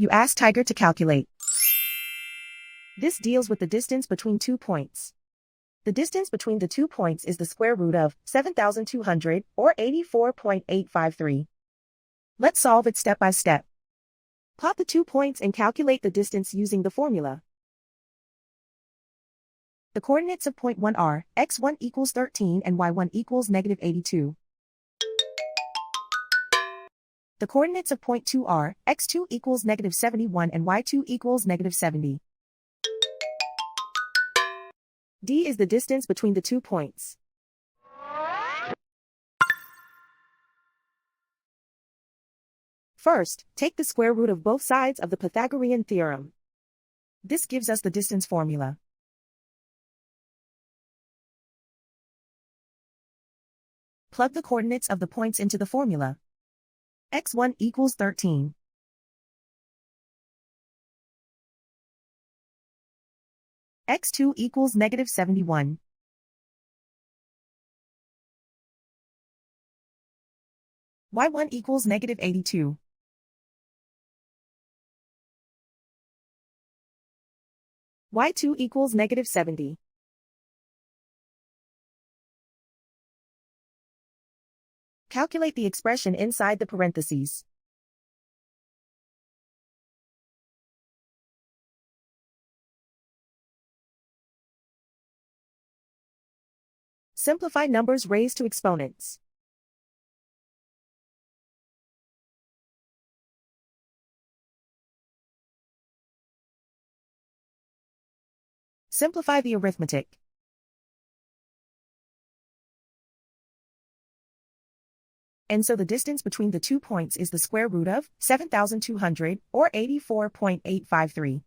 You ask Tiger to calculate. This deals with the distance between 2 points. The distance between the 2 points is the square root of 7,200, or 84.853. Let's solve it step by step. Plot the 2 points and calculate the distance using the formula. The coordinates of point 1 are x1 equals 13 and y1 equals negative 82. The coordinates of point 2 are x2 equals negative 71 and y2 equals negative 70. D is the distance between the 2 points. First, take the square root of both sides of the Pythagorean theorem. This gives us the distance formula. Plug the coordinates of the points into the formula. x1 equals 13. x2 equals negative 71. y1 equals negative 82. y2 equals negative 70. Calculate the expression inside the parentheses. Simplify numbers raised to exponents. Simplify the arithmetic. And so the distance between the 2 points is the square root of 7,200, or 84.853.